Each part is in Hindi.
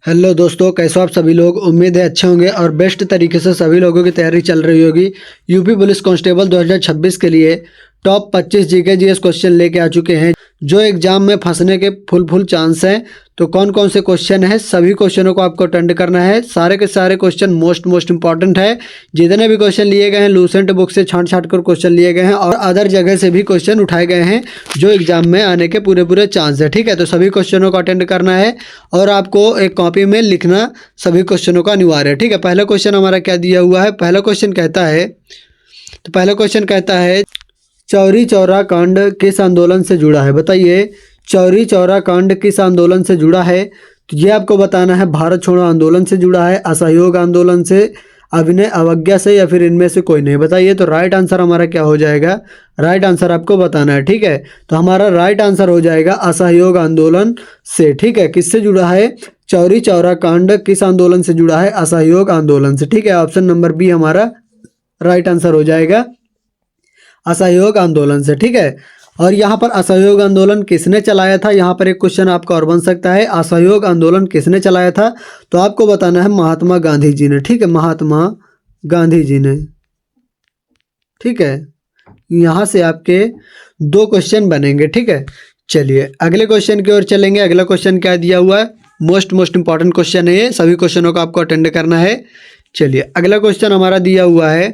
हेलो दोस्तों, कैसे हो आप सभी लोग। उम्मीद है अच्छे होंगे और बेस्ट तरीके से सभी लोगों की तैयारी चल रही होगी। यूपी पुलिस कांस्टेबल 2026 के लिए टॉप 25 जीके जीएस क्वेश्चन लेके आ चुके हैं, जो एग्जाम में फंसने के फुल चांस हैं। तो कौन कौन से क्वेश्चन है, सभी क्वेश्चनों को आपको अटेंड करना है। सारे के सारे क्वेश्चन मोस्ट इंपॉर्टेंट है। जितने भी क्वेश्चन लिए गए हैं लूसेंट बुक से छांट कर क्वेश्चन लिए गए हैं और अदर जगह से भी क्वेश्चन उठाए गए हैं, जो एग्जाम में आने के पूरे चांस है। ठीक है, तो सभी क्वेश्चनों को अटेंड करना है और आपको एक कॉपी में लिखना सभी क्वेश्चनों का अनिवार्य है। ठीक है, पहला क्वेश्चन हमारा क्या दिया हुआ है। पहला क्वेश्चन कहता है चौरी चौरा कांड किस आंदोलन से जुड़ा है। बताइए, चौरी चौरा कांड किस आंदोलन से जुड़ा है। तो ये आपको बताना है भारत छोड़ो आंदोलन से जुड़ा है, असहयोग आंदोलन से, अभिनय अवज्ञा से, या फिर इनमें से कोई नहीं। बताइए, तो राइट आंसर हमारा क्या हो जाएगा। राइट आंसर आपको बताना है। ठीक है, तो हमारा राइट आंसर हो जाएगा असहयोग आंदोलन से। ठीक है, किससे जुड़ा है, चौरी चौरा कांड किस आंदोलन से जुड़ा है, असहयोग आंदोलन से। ठीक है, ऑप्शन नंबर बी हमारा राइट आंसर हो जाएगा, असहयोग आंदोलन से। ठीक है, और यहाँ पर असहयोग आंदोलन किसने चलाया था, यहाँ पर एक क्वेश्चन आपका और बन सकता है। असहयोग आंदोलन किसने चलाया था, तो आपको बताना है महात्मा गांधी जी ने। ठीक है, महात्मा गांधी जी ने। ठीक है, यहाँ से आपके दो क्वेश्चन बनेंगे। ठीक है, चलिए अगले क्वेश्चन की ओर चलेंगे। अगला क्वेश्चन क्या दिया हुआ है, मोस्ट इंपॉर्टेंट क्वेश्चन है ये, सभी क्वेश्चनों को आपको अटेंड करना है। चलिए अगला क्वेश्चन हमारा दिया हुआ है।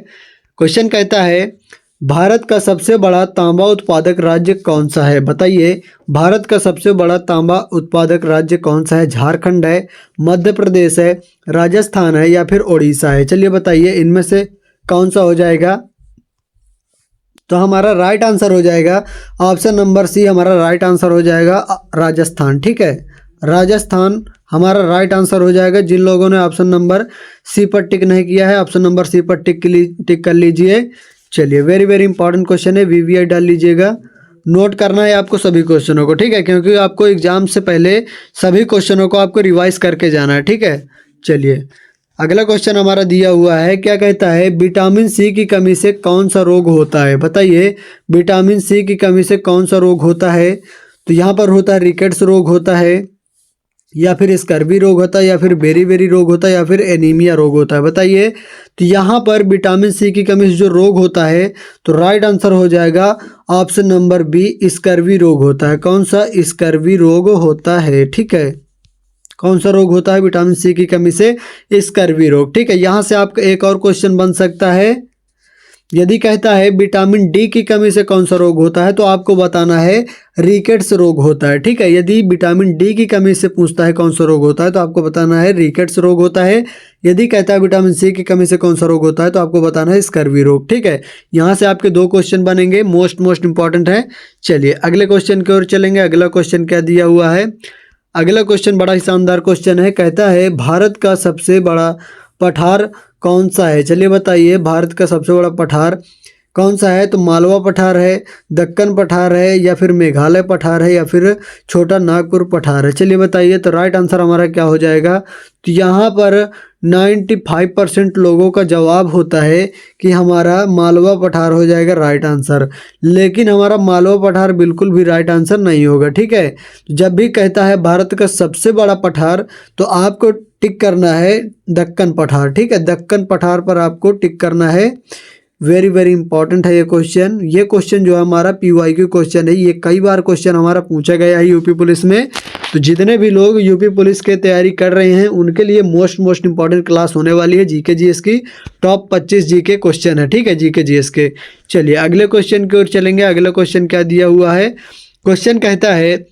क्वेश्चन कहता है भारत का सबसे बड़ा तांबा उत्पादक राज्य कौन सा है। बताइए, भारत का सबसे बड़ा तांबा उत्पादक राज्य कौन सा है। झारखंड है, मध्य प्रदेश है, राजस्थान है, या फिर उड़ीसा है। चलिए बताइए, इनमें से कौन सा हो जाएगा। तो हमारा राइट आंसर हो जाएगा ऑप्शन नंबर सी, हमारा राइट आंसर हो जाएगा राजस्थान। ठीक है, राजस्थान हमारा राइट आंसर हो जाएगा। जिन लोगों ने ऑप्शन नंबर सी पर टिक नहीं किया है, ऑप्शन नंबर सी पर टिक कर लीजिए। चलिए, वेरी इंपॉर्टेंट क्वेश्चन है, वीवीआई डाल लीजिएगा। नोट करना है आपको सभी क्वेश्चनों को। ठीक है, क्योंकि आपको एग्जाम से पहले सभी क्वेश्चनों को आपको रिवाइज करके जाना है। ठीक है, चलिए अगला क्वेश्चन हमारा दिया हुआ है। क्या कहता है विटामिन सी की कमी से कौन सा रोग होता है। बताइए, विटामिन सी की कमी से कौन सा रोग होता है। तो यहाँ पर होता है रिकेट्स रोग होता है, या फिर स्कर्वी रोग होता है, या फिर बेरी रोग होता है, या फिर एनीमिया रोग होता है। बताइए, तो यहाँ पर विटामिन सी की कमी से जो रोग होता है, तो राइट आंसर हो जाएगा ऑप्शन नंबर बी, स्कर्वी रोग होता है। कौन सा, स्कर्वी रोग होता है। ठीक है, कौन सा रोग होता है विटामिन सी की कमी से, स्कर्वी रोग। ठीक है, यहाँ से आपका एक और क्वेश्चन बन सकता है। यदि कहता है विटामिन डी की कमी से कौन सा रोग होता है, तो आपको बताना है रिकेट्स रोग होता है। ठीक है, यदि विटामिन डी की कमी से पूछता है कौन सा रोग होता है, तो आपको बताना है रिकेट्स रोग होता है। यदि कहता है विटामिन सी की कमी से कौन सा रोग होता है, तो आपको बताना है स्कर्वी रोग। ठीक है, यहाँ से आपके दो क्वेश्चन बनेंगे, मोस्ट इंपॉर्टेंट है। चलिए अगले क्वेश्चन की ओर चलेंगे। अगला क्वेश्चन क्या दिया हुआ है। अगला क्वेश्चन बड़ा ही शानदार क्वेश्चन है। कहता है भारत का सबसे बड़ा पठार कौन सा है। चलिए बताइए, भारत का सबसे बड़ा पठार कौन सा है। तो मालवा पठार है, दक्कन पठार है, या फिर मेघालय पठार है, या फिर छोटा नागपुर पठार है। चलिए बताइए, तो राइट आंसर हमारा क्या हो जाएगा। तो यहाँ पर 95% लोगों का जवाब होता है कि हमारा मालवा पठार हो जाएगा राइट आंसर, लेकिन हमारा मालवा पठार बिल्कुल भी राइट आंसर नहीं होगा। ठीक है, जब भी कहता है भारत का सबसे बड़ा पठार, तो आपको टिक करना है दक्कन पठार। ठीक है, दक्कन पठार पर आपको टिक करना है। वेरी इंपॉर्टेंट है ये क्वेश्चन। ये क्वेश्चन जो है हमारा पीवाईक्यू क्वेश्चन है, ये कई बार क्वेश्चन हमारा पूछा गया है यूपी पुलिस में। तो जितने भी लोग यूपी पुलिस के तैयारी कर रहे हैं, उनके लिए मोस्ट इंपॉर्टेंट क्लास होने वाली है जीके जीएस की। टॉप 25 जीके क्वेश्चन है। ठीक है, जीके जीएस के। चलिए अगले क्वेश्चन की ओर चलेंगे। अगला क्वेश्चन क्या दिया हुआ है। क्वेश्चन कहता है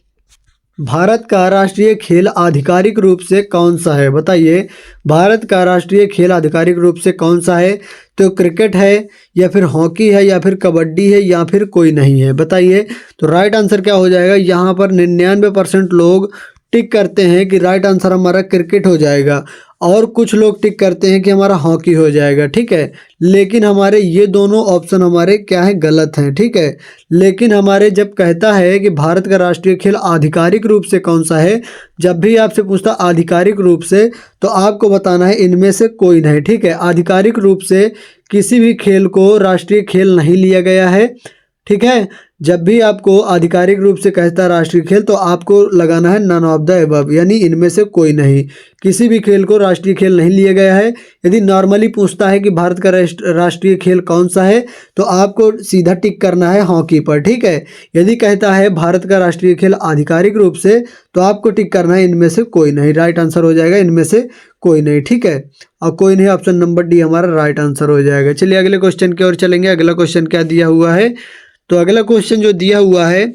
भारत का राष्ट्रीय खेल आधिकारिक रूप से कौन सा है। बताइए, भारत का राष्ट्रीय खेल आधिकारिक रूप से कौन सा है। तो क्रिकेट है, या फिर हॉकी है, या फिर कबड्डी है, या फिर कोई नहीं है। बताइए, तो राइट आंसर क्या हो जाएगा। यहाँ पर 99% लोग टिक करते हैं कि राइट आंसर हमारा क्रिकेट हो जाएगा, और कुछ लोग टिक करते हैं कि हमारा हॉकी हो जाएगा। ठीक है, लेकिन हमारे ये दोनों ऑप्शन हमारे क्या है, गलत हैं। ठीक है, लेकिन हमारे जब कहता है कि भारत का राष्ट्रीय खेल आधिकारिक रूप से कौन सा है, जब भी आपसे पूछता आधिकारिक रूप से, तो आपको बताना है इनमें से कोई नहीं। ठीक है, आधिकारिक रूप से किसी भी खेल को राष्ट्रीय खेल नहीं लिया गया है। ठीक है, जब भी आपको आधिकारिक रूप से कहता है राष्ट्रीय खेल तो आपको लगाना है नन ऑफ द एबव, यानी इनमें से कोई नहीं। किसी भी खेल को राष्ट्रीय खेल नहीं लिया गया है। यदि नॉर्मली पूछता है कि भारत का राष्ट्रीय खेल कौन सा है तो आपको सीधा टिक करना है हॉकी पर, ठीक है। यदि कहता है भारत का राष्ट्रीय खेल आधिकारिक रूप से तो आपको टिक करना है इनमें से कोई नहीं। राइट आंसर हो जाएगा इनमें से कोई नहीं, ठीक है। और कोई नहीं, ऑप्शन नंबर डी हमारा राइट आंसर हो जाएगा। चलिए अगले क्वेश्चन की ओर चलेंगे। अगला क्वेश्चन क्या दिया हुआ है, तो अगला क्वेश्चन जो दिया हुआ है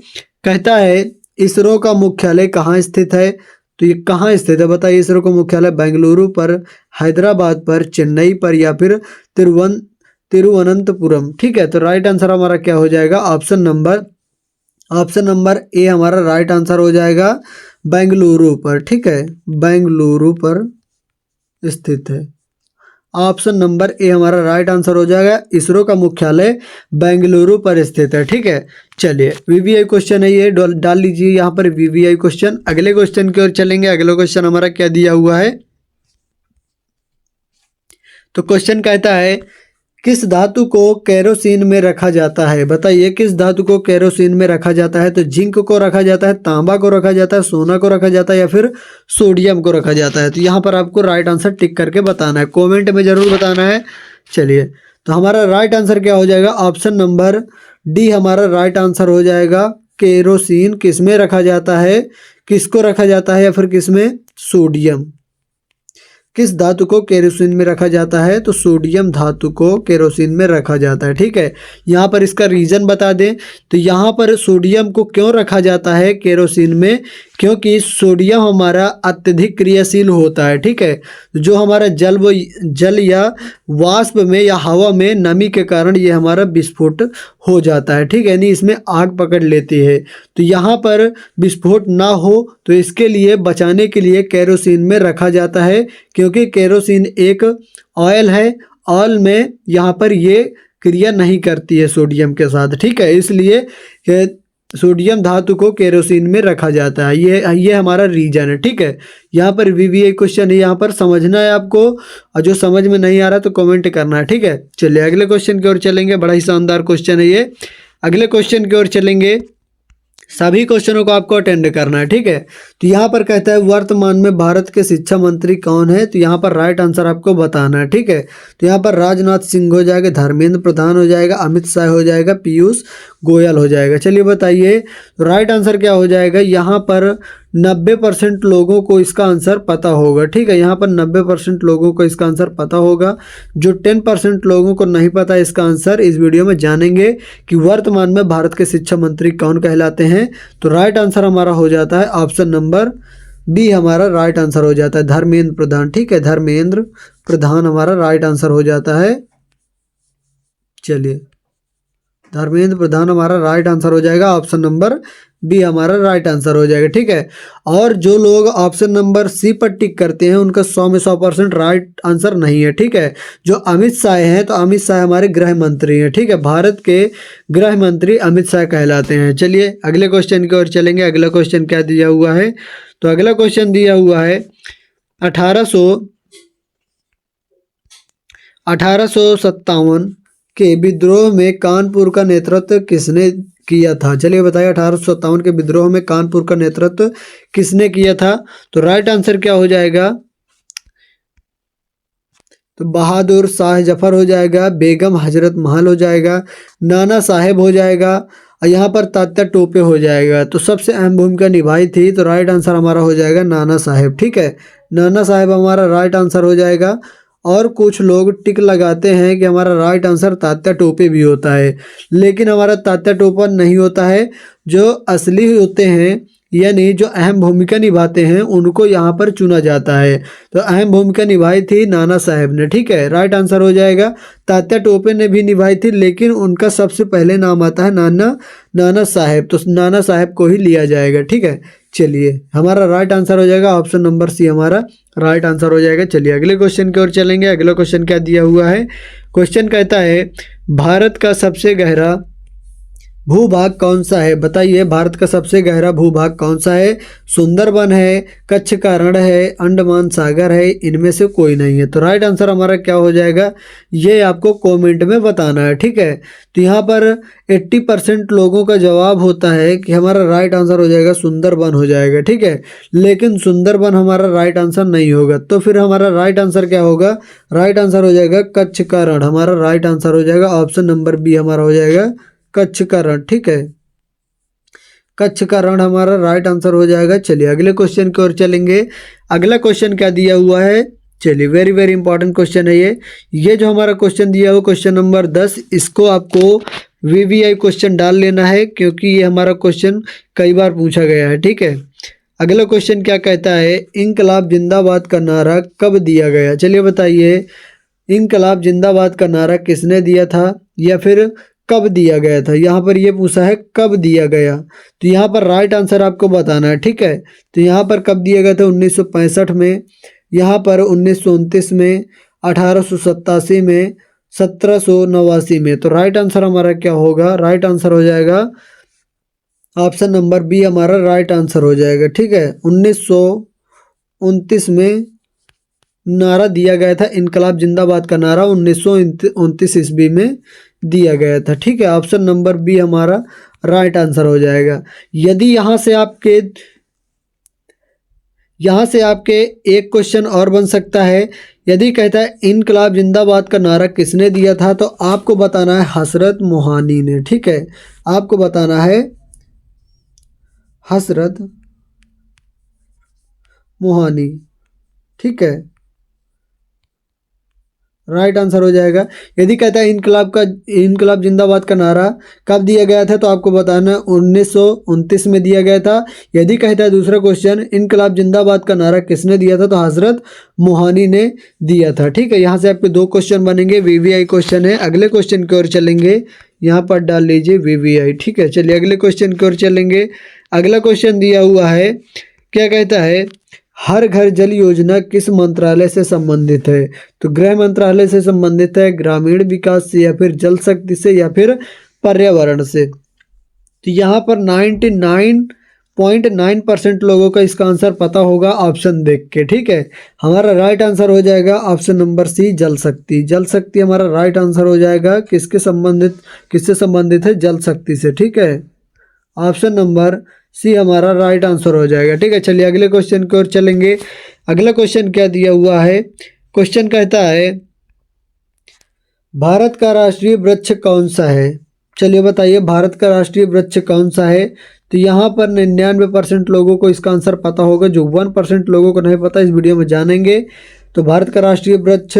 कहता है इसरो का मुख्यालय कहाँ स्थित है। तो ये कहाँ स्थित है बताइए। इसरो का मुख्यालय बेंगलुरु पर, हैदराबाद पर, चेन्नई पर या फिर तिरुवनंतपुरम, ठीक है। तो राइट आंसर हमारा क्या हो जाएगा, ऑप्शन नंबर ए हमारा राइट आंसर हो जाएगा, बेंगलुरु पर, ठीक है। बेंगलुरु पर स्थित है। ऑप्शन नंबर ए हमारा राइट आंसर हो जाएगा। इसरो का मुख्यालय बेंगलुरु पर स्थित है, ठीक है। चलिए वीवीआई क्वेश्चन है ये, डाल लीजिए यहाँ पर वीवीआई क्वेश्चन। अगले क्वेश्चन की ओर चलेंगे। अगला क्वेश्चन हमारा क्या दिया हुआ है, तो क्वेश्चन कहता है किस धातु को केरोसिन में रखा जाता है। बताइए किस धातु को केरोसिन में रखा जाता है। तो जिंक को रखा जाता है, तांबा को रखा जाता है, सोना को रखा जाता है या फिर सोडियम को रखा जाता है। तो यहाँ पर आपको राइट आंसर टिक करके बताना है, कमेंट में जरूर बताना है। चलिए तो हमारा राइट आंसर क्या हो जाएगा, ऑप्शन नंबर डी हमारा राइट आंसर हो जाएगा। केरोसिन किस में रखा जाता है, किसको रखा जाता है या फिर किस में, सोडियम। किस धातु को केरोसिन में रखा जाता है, तो सोडियम धातु को केरोसिन में रखा जाता है, ठीक है। यहाँ पर इसका रीज़न बता दें तो यहाँ पर सोडियम को क्यों रखा जाता है केरोसिन में, क्योंकि सोडियम हमारा अत्यधिक क्रियाशील होता है, ठीक है। जो हमारा जल या वाष्प में या हवा में नमी के कारण ये हमारा विस्फोट हो जाता है, ठीक है, यानी इसमें आग पकड़ लेती है। तो यहाँ पर विस्फोट ना हो तो इसके लिए बचाने के लिए केरोसिन में रखा जाता है, क्योंकि केरोसिन एक ऑयल है, ऑयल में यहाँ पर ये क्रिया नहीं करती है सोडियम के साथ, ठीक है। इसलिए सोडियम धातु को केरोसिन में रखा जाता है, ये हमारा रीजन है, ठीक है। यहाँ पर वीवीआई क्वेश्चन है, यहाँ पर समझना है आपको, और जो समझ में नहीं आ रहा तो कमेंट करना है, ठीक है। चलिए अगले क्वेश्चन की ओर चलेंगे। बड़ा ही शानदार क्वेश्चन है ये। अगले क्वेश्चन की ओर चलेंगे। सभी क्वेश्चनों को आपको अटेंड करना है, ठीक है। तो यहाँ पर कहता है वर्तमान में भारत के शिक्षा मंत्री कौन है। तो यहाँ पर राइट आंसर आपको बताना है, ठीक है। तो यहाँ पर राजनाथ सिंह हो जाएगा, धर्मेंद्र प्रधान हो जाएगा, अमित शाह हो जाएगा, पीयूष गोयल हो जाएगा। चलिए बताइए तो राइट आंसर क्या हो जाएगा। यहाँ पर 90% लोगों को इसका आंसर पता होगा, ठीक है। यहाँ पर 90% लोगों को इसका आंसर पता होगा। जो 10% लोगों को नहीं पता इसका आंसर, इस वीडियो में जानेंगे कि वर्तमान में भारत के शिक्षा मंत्री कौन कहलाते हैं। तो राइट आंसर हमारा हो जाता है ऑप्शन नंबर बी हमारा राइट आंसर हो जाता है, धर्मेंद्र प्रधान, ठीक है। धर्मेंद्र प्रधान हमारा राइट आंसर हो जाता है। चलिए धर्मेंद्र प्रधान हमारा राइट आंसर हो जाएगा, ऑप्शन नंबर बी हमारा राइट आंसर हो जाएगा, ठीक है। और जो लोग ऑप्शन नंबर सी पर टिक करते हैं उनका 100 में 100% राइट आंसर नहीं है, ठीक है। जो अमित शाह हैं तो अमित शाह हमारे गृह मंत्री हैं, ठीक है। भारत के गृह मंत्री अमित शाह कहलाते हैं। चलिए अगले क्वेश्चन की ओर चलेंगे। अगला क्वेश्चन क्या दिया हुआ है, तो अगला क्वेश्चन दिया हुआ है 1857 के विद्रोह में कानपुर का नेतृत्व किसने किया था। चलिए बताइए 1857 के विद्रोह में कानपुर का नेतृत्व किसने किया था। तो राइट आंसर क्या हो जाएगा, तो बहादुर शाह जफर हो जाएगा, बेगम हजरत महल हो जाएगा, नाना साहेब हो जाएगा, और यहाँ पर तात्या टोपे हो जाएगा। तो सबसे अहम भूमिका निभाई थी, तो राइट आंसर हमारा हो जाएगा नाना साहेब, ठीक है। नाना साहेब हमारा राइट आंसर हो जाएगा। और कुछ लोग टिक लगाते हैं कि हमारा राइट आंसर तात्या टोपे भी होता है, लेकिन हमारा तात्या टोपा नहीं होता है। जो असली होते हैं यानी जो अहम भूमिका निभाते हैं उनको यहाँ पर चुना जाता है। तो अहम भूमिका निभाई थी नाना साहेब ने, ठीक है। राइट आंसर हो जाएगा। तात्या टोपे ने भी निभाई थी, लेकिन उनका सबसे पहले नाम आता है नाना साहेब, तो नाना साहेब को ही लिया जाएगा, ठीक है। चलिए हमारा राइट आंसर हो जाएगा, ऑप्शन नंबर सी हमारा राइट आंसर हो जाएगा। चलिए अगले क्वेश्चन की ओर चलेंगे। अगला क्वेश्चन क्या दिया हुआ है, क्वेश्चन कहता है भारत का सबसे गहरा भूभाग कौन सा है? बताइए भारत का सबसे गहरा भूभाग कौन सा है? सुंदरबन है, कच्छ का रण है, अंडमान सागर है, इनमें से कोई नहीं है। तो राइट आंसर हमारा क्या हो जाएगा, ये आपको कमेंट में बताना है, ठीक है। तो यहाँ पर 80% लोगों का जवाब होता है कि हमारा राइट आंसर हो जाएगा सुंदरबन हो जाएगा, ठीक है। लेकिन सुंदरबन हमारा राइट आंसर नहीं होगा। तो फिर हमारा राइट आंसर क्या होगा? राइट आंसर हो जाएगा कच्छ का रण, हमारा राइट आंसर हो जाएगा ऑप्शन नंबर बी हमारा हो जाएगा कच्छ का रण, ठीक है। कच्छ का रण हमारा राइट आंसर हो जाएगा। चलिए अगले क्वेश्चन की ओर चलेंगे। अगला क्वेश्चन क्या दिया हुआ है? चलिए वेरी वेरी इंपॉर्टेंट क्वेश्चन है ये जो हमारा क्वेश्चन दिया हुआ क्वेश्चन नंबर 10, इसको आपको वीवीआई क्वेश्चन डाल लेना है क्योंकि ये हमारा क्वेश्चन कई बार पूछा गया है, ठीक है। अगला क्वेश्चन क्या कहता है? इंकलाब जिंदाबाद का नारा कब दिया गया? चलिए बताइए, इंकलाब जिंदाबाद का नारा किसने दिया था या फिर कब दिया गया था? यहाँ पर ये पूछा है कब दिया गया, तो यहाँ पर राइट आंसर आपको बताना है, ठीक है। तो यहाँ पर कब दिया गया था? 1965 में, यहाँ पर 1929 में, 1887 में, 1789 में। तो राइट आंसर हमारा क्या होगा? राइट आंसर हो जाएगा ऑप्शन नंबर बी हमारा राइट आंसर हो जाएगा, ठीक है। 1929 में नारा दिया गया था, इनकलाब जिंदाबाद का नारा 1929 ईस्वी में दिया गया था, ठीक है। ऑप्शन नंबर बी हमारा राइट आंसर हो जाएगा। यदि यहाँ से आपके एक क्वेश्चन और बन सकता है। यदि कहता है इनकलाब जिंदाबाद का नारा किसने दिया था, तो आपको बताना है हसरत मोहानी ने, ठीक है। आपको बताना है हसरत मोहानी, ठीक है। राइट आंसर हो जाएगा। यदि कहता है इनकलाब जिंदाबाद का नारा कब दिया गया था, तो आपको बताना 1929 में दिया गया था। यदि कहता है दूसरा क्वेश्चन इनकलाब जिंदाबाद का नारा किसने दिया था, तो हजरत मोहानी ने दिया था, ठीक है। यहाँ से आपके दो क्वेश्चन बनेंगे, वीवीआई क्वेश्चन है। अगले क्वेश्चन की ओर चलेंगे, यहाँ पर डाल लीजिए वीवीआई, ठीक है। चलिए अगले क्वेश्चन की ओर चलेंगे। अगला क्वेश्चन दिया हुआ है, क्या कहता है? हर घर जल योजना किस मंत्रालय से संबंधित है? तो गृह मंत्रालय से संबंधित है, ग्रामीण विकास से, या फिर जल शक्ति से, या फिर पर्यावरण से। तो यहाँ पर 99.9% लोगों का इसका आंसर पता होगा ऑप्शन देख के, ठीक है। हमारा राइट आंसर हो जाएगा ऑप्शन नंबर सी जल शक्ति। जल शक्ति हमारा राइट आंसर हो जाएगा। किससे संबंधित है? जल शक्ति से, ठीक है। ऑप्शन नंबर सी हमारा राइट आंसर हो जाएगा, ठीक है। चलिए अगले क्वेश्चन की ओर चलेंगे। अगला क्वेश्चन क्या दिया हुआ है? क्वेश्चन कहता है भारत का राष्ट्रीय वृक्ष कौन सा है? चलिए बताइए भारत का राष्ट्रीय वृक्ष कौन सा है? तो यहाँ पर 99% लोगों को इसका आंसर पता होगा। जो 1% लोगों को नहीं पता, इस वीडियो में जानेंगे। तो भारत का राष्ट्रीय वृक्ष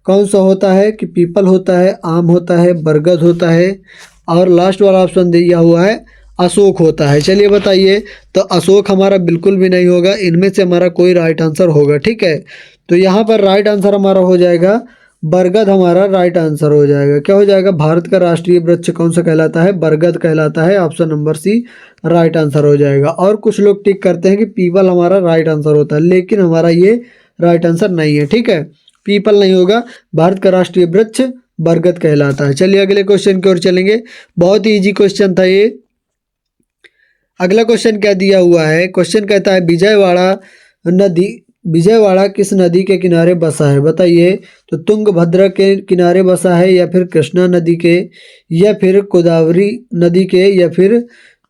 कौन सा होता है? कि पीपल होता है, आम होता है, बरगद होता है, और लास्ट वाला ऑप्शन दिया हुआ है अशोक होता है। चलिए बताइए, तो अशोक हमारा बिल्कुल भी नहीं होगा। इनमें से हमारा कोई राइट आंसर होगा, ठीक है। तो यहाँ पर राइट आंसर हमारा हो जाएगा बरगद, हमारा राइट आंसर हो जाएगा। क्या हो जाएगा? भारत का राष्ट्रीय वृक्ष कौन सा कहलाता है? बरगद कहलाता है। Option number C right answer हो जाएगा। और कुछ लोग टिक करते हैं कि पीपल हमारा राइट आंसर होता है, लेकिन हमारा ये राइट आंसर नहीं है, ठीक है। पीपल नहीं होगा, भारत का राष्ट्रीय वृक्ष बरगद कहलाता है। चलिए अगले क्वेश्चन की ओर चलेंगे। बहुत ही ईजी क्वेश्चन था ये। अगला क्वेश्चन क्या दिया हुआ है? क्वेश्चन कहता है विजयवाड़ा किस नदी के किनारे बसा है? बताइए। तो तुंगभद्रा के किनारे बसा है, या फिर कृष्णा नदी के, या फिर गोदावरी नदी के, या फिर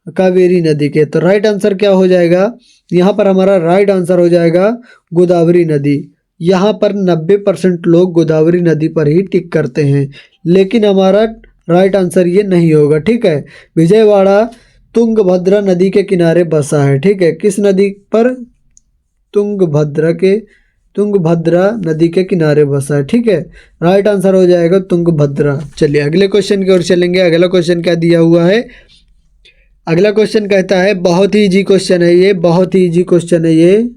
कावेरी नदी के। तो राइट आंसर क्या हो जाएगा? यहाँ पर हमारा राइट आंसर हो जाएगा गोदावरी नदी। यहाँ पर 90% लोग गोदावरी नदी पर ही टिक करते हैं, लेकिन हमारा राइट आंसर ये नहीं होगा, ठीक है। विजयवाड़ा तुंगभद्रा नदी के किनारे बसा है, ठीक है। किस नदी पर? तुंगभद्रा नदी के किनारे बसा है, ठीक है। राइट आंसर हो जाएगा तुंगभद्रा। चलिए अगले क्वेश्चन की ओर चलेंगे। अगला क्वेश्चन क्या दिया हुआ है? अगला क्वेश्चन कहता है, बहुत ही इजी क्वेश्चन है ये, बहुत ही इजी क्वेश्चन है ये,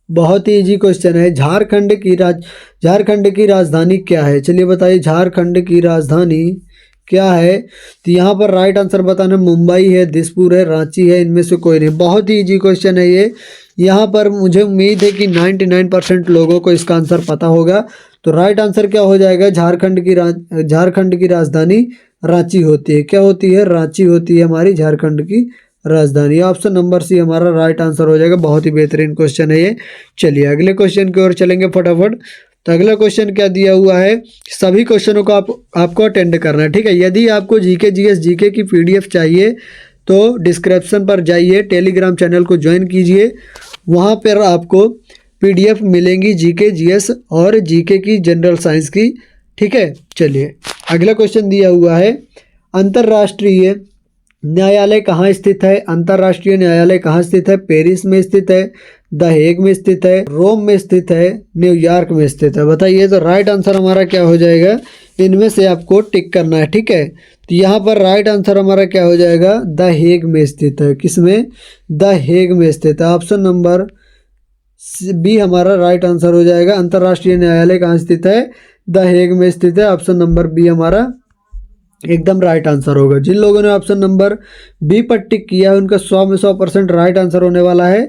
बहुत ही इजी क्वेश्चन है। झारखंड की राजधानी क्या है? चलिए बताइए झारखंड की राजधानी क्या है? तो यहाँ पर राइट आंसर बताना मुंबई है, दिसपुर है, रांची है, इनमें से कोई नहीं। बहुत ही इजी क्वेश्चन है ये। यहाँ पर मुझे उम्मीद है कि 99% लोगों को इसका आंसर पता होगा। तो राइट आंसर क्या हो जाएगा? झारखंड की राजधानी रांची होती है। क्या होती है? रांची होती है हमारी झारखंड की राजधानी। ऑप्शन नंबर सी हमारा राइट आंसर हो जाएगा। बहुत ही बेहतरीन क्वेश्चन है ये। चलिए अगले क्वेश्चन की ओर चलेंगे फटाफट। तो अगला क्वेश्चन क्या दिया हुआ है? सभी क्वेश्चनों को आपको अटेंड करना है, ठीक है। यदि आपको जीके जीएस जीके की पीडीएफ चाहिए तो डिस्क्रिप्शन पर जाइए, टेलीग्राम चैनल को ज्वाइन कीजिए, वहाँ पर आपको पीडीएफ मिलेंगी जीके जीएस और जीके की जनरल साइंस की, ठीक है। चलिए अगला क्वेश्चन दिया हुआ है, अंतर्राष्ट्रीय न्यायालय कहाँ स्थित है? अंतर्राष्ट्रीय न्यायालय कहाँ स्थित है? पेरिस में स्थित है, द हेग में स्थित है, रोम में स्थित है, न्यूयॉर्क में स्थित है। बताइए। तो राइट आंसर हमारा क्या हो जाएगा? इनमें से आपको टिक करना है, ठीक है। तो यहाँ पर राइट आंसर हमारा क्या हो जाएगा? द हेग में स्थित है। किसमें? द हेग में स्थित है। ऑप्शन नंबर बी हमारा राइट आंसर हो जाएगा। अंतर्राष्ट्रीय न्यायालय कहाँ स्थित है? द हेग में स्थित है। ऑप्शन नंबर बी हमारा एकदम राइट आंसर होगा। जिन लोगों ने ऑप्शन नंबर बी पर टिक किया है उनका 100 में 100% राइट आंसर होने वाला है।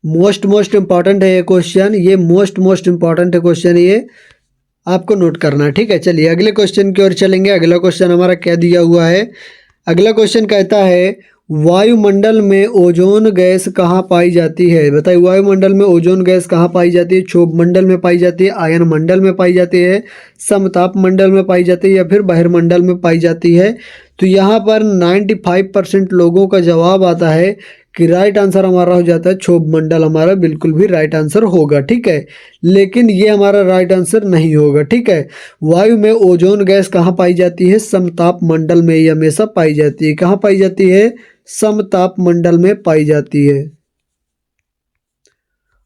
मोस्ट इंपॉर्टेंट है ये क्वेश्चन, ये मोस्ट इंपॉर्टेंट है क्वेश्चन, ये आपको नोट करना है, ठीक है। चलिए अगले क्वेश्चन की ओर चलेंगे। अगला क्वेश्चन हमारा क्या दिया हुआ है? अगला क्वेश्चन कहता है वायुमंडल में ओजोन गैस कहाँ पाई जाती है? बताइए। वायुमंडल में ओजोन गैस कहाँ पाई जाती है? क्षोभ मंडल में पाई जाती है, आयन मंडल में पाई जाती है, समताप मंडल में पाई जाती है, या फिर बहिर्मंडल में पाई जाती है? तो यहाँ पर 95% लोगों का जवाब आता है कि राइट आंसर हमारा हो जाता है क्षोभ मंडल। हमारा बिल्कुल भी राइट आंसर होगा, ठीक है। लेकिन ये हमारा राइट आंसर नहीं होगा, ठीक है। वायु में ओजोन गैस कहाँ पाई जाती है? समताप मंडल में ही हमेशा पाई जाती है। कहाँ पाई जाती है? समताप मंडल में पाई जाती है।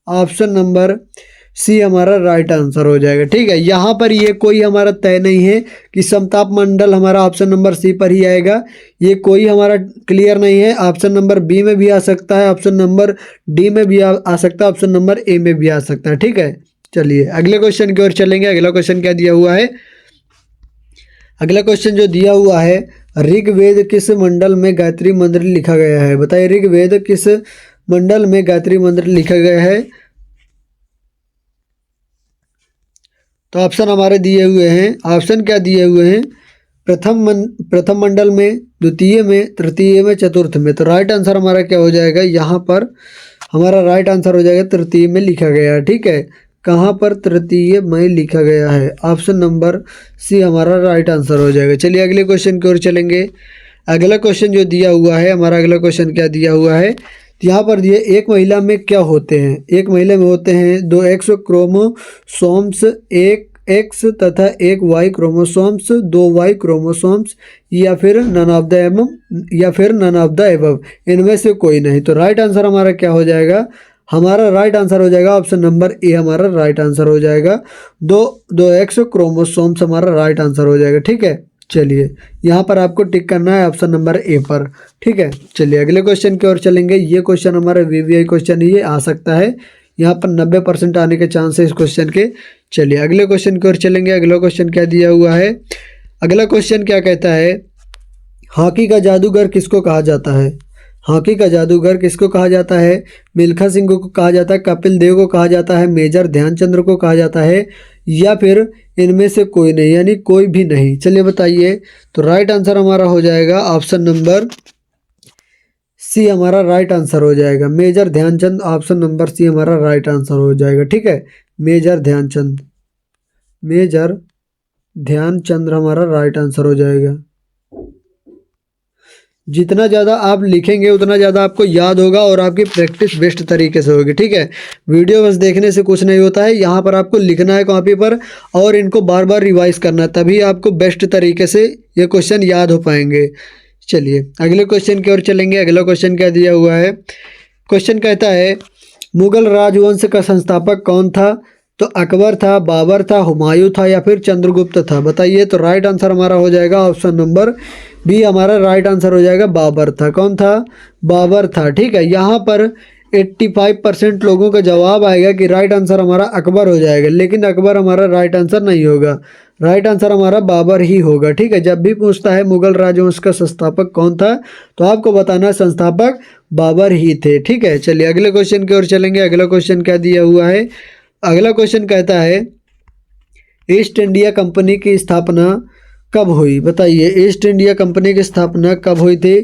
ऑप्शन नंबर सी हमारा राइट आंसर हो जाएगा, ठीक है। यहाँ पर ये कोई हमारा तय नहीं है कि समताप मंडल हमारा ऑप्शन नंबर सी पर ही आएगा, ये कोई हमारा क्लियर नहीं है। ऑप्शन नंबर बी में भी आ सकता है, ऑप्शन नंबर डी में भी आ सकता है, ऑप्शन नंबर ए में भी आ सकता है, ठीक है। चलिए अगले क्वेश्चन की ओर चलेंगे। अगला क्वेश्चन क्या दिया हुआ है? अगला क्वेश्चन जो दिया हुआ है, ऋग्वेद किस मंडल में गायत्री मंत्र लिखा गया है? बताइए। ऋग्वेद किस मंडल में गायत्री मंत्र लिखा गया है? तो ऑप्शन हमारे दिए हुए हैं। ऑप्शन क्या दिए हुए हैं? प्रथम मंडल में, द्वितीय में, तृतीय में, चतुर्थ में। तो राइट आंसर हमारा क्या हो जाएगा? यहाँ पर हमारा राइट आंसर हो जाएगा तृतीय में लिखा गया है, ठीक है। कहाँ पर? तृतीय में लिखा गया है। ऑप्शन नंबर सी हमारा राइट आंसर हो जाएगा। चलिए अगले क्वेश्चन की ओर चलेंगे। अगला क्वेश्चन जो दिया हुआ है, हमारा अगला क्वेश्चन क्या दिया हुआ है? यहाँ पर दिए एक महिला में क्या होते हैं? एक महिला में होते हैं 2 एक्स क्रोमोसोम्स, एक एक्स तथा एक वाई क्रोमोसोम्स, 2 वाई क्रोमोसोम्स, या फिर नन ऑफ द एबव, इनमें से कोई नहीं। तो राइट आंसर हमारा क्या हो जाएगा? हमारा राइट आंसर हो जाएगा ऑप्शन नंबर ए हमारा राइट आंसर हो जाएगा। 2 एक्स क्रोमोसोम्स हमारा राइट आंसर हो जाएगा, ठीक है। चलिए यहाँ पर आपको टिक करना है ऑप्शन नंबर ए पर, ठीक है। चलिए अगले क्वेश्चन की ओर चलेंगे। ये क्वेश्चन हमारा वीवीआई क्वेश्चन ये आ सकता है, यहाँ पर 90% आने के चांस है इस क्वेश्चन के। चलिए अगले क्वेश्चन की ओर चलेंगे। अगला क्वेश्चन क्या दिया हुआ है? अगला क्वेश्चन क्या कहता है? हॉकी का जादूगर किसको कहा जाता है? हॉकी का जादूगर किसको कहा जाता है? मिल्खा सिंह को कहा जाता है, कपिल देव को कहा जाता है, मेजर ध्यानचंद्र को कहा जाता है, या फिर इनमें से कोई नहीं, यानी कोई भी नहीं। चलिए बताइए। तो राइट आंसर हमारा हो जाएगा ऑप्शन नंबर सी हमारा राइट आंसर हो जाएगा, major Dhyanchand. Option number C हमारा राइट आंसर हो जाएगा, ठीक है। मेजर ध्यानचंद हमारा राइट आंसर हो जाएगा। जितना ज़्यादा आप लिखेंगे उतना ज़्यादा आपको याद होगा और आपकी प्रैक्टिस बेस्ट तरीके से होगी, ठीक है। वीडियो बस देखने से कुछ नहीं होता है, यहाँ पर आपको लिखना है कॉपी पर और इनको बार बार रिवाइज करना है, तभी आपको बेस्ट तरीके से ये क्वेश्चन याद हो पाएंगे। चलिए अगले क्वेश्चन की ओर चलेंगे। अगला क्वेश्चन क्या दिया हुआ है? क्वेश्चन कहता है मुगल राजवंश का संस्थापक कौन था? तो अकबर था, बाबर था, हुमायूं था, या फिर चंद्रगुप्त था। बताइए। तो राइट आंसर हमारा हो जाएगा ऑप्शन नंबर बी हमारा राइट आंसर हो जाएगा, बाबर था। कौन था? बाबर था, ठीक है। यहाँ पर 85% लोगों का जवाब आएगा कि राइट आंसर हमारा अकबर हो जाएगा, लेकिन अकबर हमारा राइट आंसर नहीं होगा। राइट आंसर हमारा बाबर ही होगा। ठीक है, जब भी पूछता है मुगल राजवंश का संस्थापक कौन था तो आपको बताना है संस्थापक बाबर ही थे। ठीक है, चलिए अगले क्वेश्चन की ओर चलेंगे। अगला क्वेश्चन क्या दिया हुआ है? अगला क्वेश्चन कहता है ईस्ट इंडिया कंपनी की स्थापना कब हुई? बताइए, ईस्ट इंडिया कंपनी की स्थापना कब हुई थी?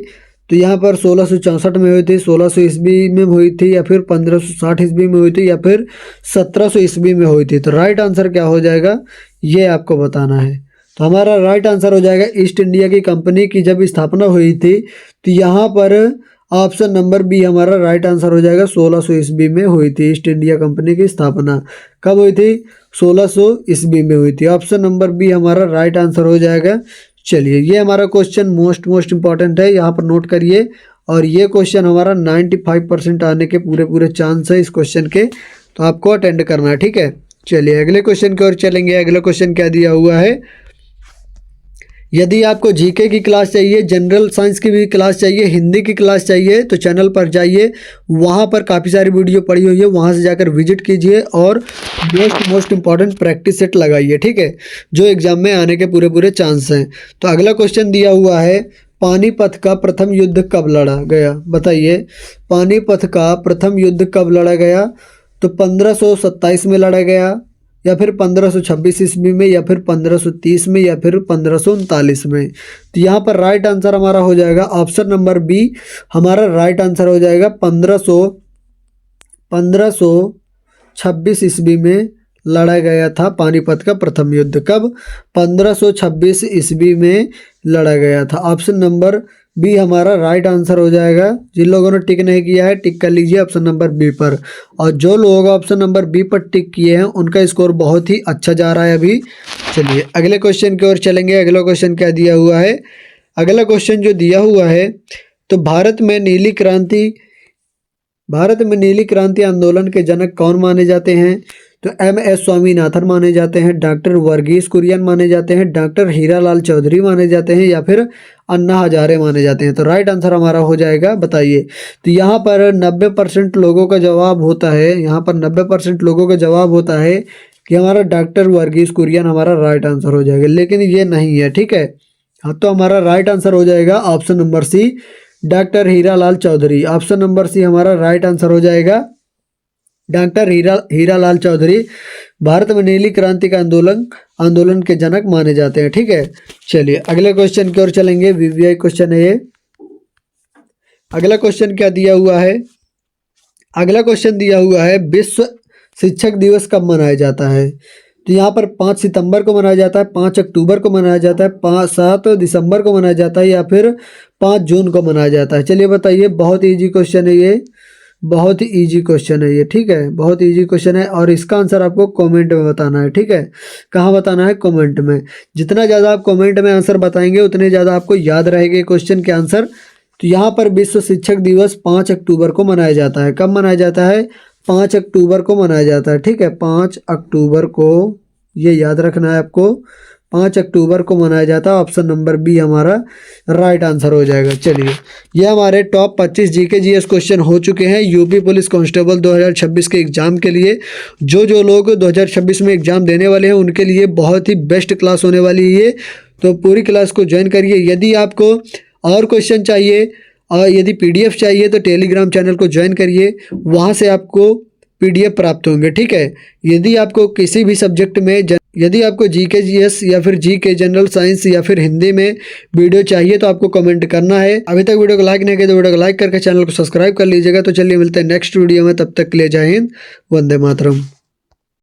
तो यहाँ पर 1664 में हुई थी, 1600 ईस्वी में हुई थी, या फिर 1560 ईस्वी में हुई थी, या फिर 1700 ईस्वी में हुई थी। तो राइट आंसर क्या हो जाएगा, ये आपको बताना है। तो हमारा राइट आंसर हो जाएगा ईस्ट इंडिया की कंपनी की जब स्थापना हुई थी तो यहाँ पर ऑप्शन नंबर बी हमारा राइट आंसर हो जाएगा। 1600 ईस्वी में हुई थी ईस्ट इंडिया कंपनी की स्थापना। कब हुई थी? 1600 ईस्वी में हुई थी। ऑप्शन नंबर बी हमारा राइट आंसर हो जाएगा। चलिए, ये हमारा क्वेश्चन मोस्ट इंपॉर्टेंट है, यहाँ पर नोट करिए। और ये क्वेश्चन हमारा 95% आने के पूरे चांस है इस क्वेश्चन के, तो आपको अटेंड करना है। ठीक है, चलिए अगले क्वेश्चन की ओर चलेंगे। अगला क्वेश्चन क्या दिया हुआ है? यदि आपको जीके की क्लास चाहिए, जनरल साइंस की भी क्लास चाहिए, हिंदी की क्लास चाहिए तो चैनल पर जाइए, वहाँ पर काफ़ी सारी वीडियो पड़ी हुई है, वहाँ से जाकर विजिट कीजिए और मोस्ट इंपॉर्टेंट प्रैक्टिस सेट लगाइए। ठीक है, जो एग्जाम में आने के पूरे चांस हैं। तो अगला क्वेश्चन दिया हुआ है पानीपत का प्रथम युद्ध कब लड़ा गया? बताइए, पानीपत का प्रथम युद्ध कब लड़ा गया? तो 1527 में लड़ा गया, या फिर 1526 ईस्वी में, या फिर 1530 में, या फिर 1539 में। तो यहाँ पर राइट आंसर हमारा हो जाएगा ऑप्शन नंबर बी हमारा राइट आंसर हो जाएगा। 1526 ईस्वी में लड़ा गया था पानीपत का प्रथम युद्ध। कब? 1526 ईस्वी में लड़ा गया था। ऑप्शन नंबर बी हमारा राइट आंसर हो जाएगा। जिन लोगों ने टिक नहीं किया है टिक कर लीजिए ऑप्शन नंबर बी पर, और जो लोग ऑप्शन नंबर बी पर टिक किए हैं उनका स्कोर बहुत ही अच्छा जा रहा है अभी। चलिए अगले क्वेश्चन की ओर चलेंगे। अगला क्वेश्चन क्या दिया हुआ है? अगला क्वेश्चन जो दिया हुआ है, तो भारत में नीली क्रांति आंदोलन के जनक कौन माने जाते हैं? तो MS स्वामीनाथन माने जाते हैं, डॉक्टर वर्गीस कुरियन माने जाते हैं, डॉक्टर हीरालाल चौधरी माने जाते हैं, या फिर अन्ना हजारे माने जाते हैं। तो राइट आंसर हमारा हो जाएगा। बताइए, तो यहाँ पर 90% लोगों का जवाब होता है, यहाँ पर 90% लोगों का जवाब होता है कि हमारा डॉक्टर वर्गीस कुरियन हमारा राइट आंसर हो जाएगा, लेकिन ये नहीं है। ठीक है, हाँ, तो हमारा राइट आंसर हो जाएगा option number C doctor Hiralal Chaudhary. Option number C हमारा राइट आंसर हो जाएगा। डॉक्टर हीरालाल चौधरी भारत में नीली क्रांति का आंदोलन के जनक माने जाते हैं। ठीक है, चलिए अगले क्वेश्चन की ओर चलेंगे। VVI क्वेश्चन है ये। अगला क्वेश्चन क्या दिया हुआ है? अगला क्वेश्चन दिया हुआ है विश्व शिक्षक दिवस कब मनाया जाता है? तो यहाँ पर 5 सितंबर को मनाया जाता है, 5 अक्टूबर को मनाया जाता है, 7 दिसंबर को मनाया जाता है, या फिर 5 जून को मनाया जाता है। चलिए बताइए, बहुत ईजी क्वेश्चन है ये, बहुत ही ईजी क्वेश्चन है ये। ठीक है, बहुत ईजी क्वेश्चन है और इसका आंसर आपको कमेंट में बताना है। ठीक है, कहाँ बताना है? कमेंट में। जितना ज़्यादा आप कमेंट में आंसर बताएंगे उतने ज़्यादा आपको याद रहेंगे क्वेश्चन के आंसर। तो यहाँ पर विश्व शिक्षक दिवस 5 अक्टूबर को मनाया जाता है। कब मनाया जाता है? 5 अक्टूबर को मनाया जाता है। ठीक है, 5 अक्टूबर को, ये याद रखना है आपको, 5 अक्टूबर को मनाया जाता है। ऑप्शन नंबर बी हमारा राइट आंसर हो जाएगा। चलिए, ये हमारे टॉप 25 GK GS क्वेश्चन हो चुके हैं यूपी पुलिस कांस्टेबल 2026 के एग्ज़ाम के लिए। जो लोग 2026 में एग्ज़ाम देने वाले हैं उनके लिए बहुत ही बेस्ट क्लास होने वाली है, तो पूरी क्लास को ज्वाइन करिए। यदि आपको और क्वेश्चन चाहिए और यदि PDF चाहिए तो टेलीग्राम चैनल को ज्वाइन करिए, वहाँ से आपको PDF प्राप्त होंगे। ठीक है, यदि आपको किसी भी सब्जेक्ट में, यदि आपको GK GS या फिर GK जनरल साइंस या फिर हिंदी में वीडियो चाहिए तो आपको कमेंट करना है। अभी तक वीडियो को लाइक नहीं किया तो वीडियो को लाइक करके चैनल को सब्सक्राइब कर लीजिएगा। तो चलिए मिलते हैं नेक्स्ट वीडियो में, तब तक के लिए जय हिंद, वंदे मातरम।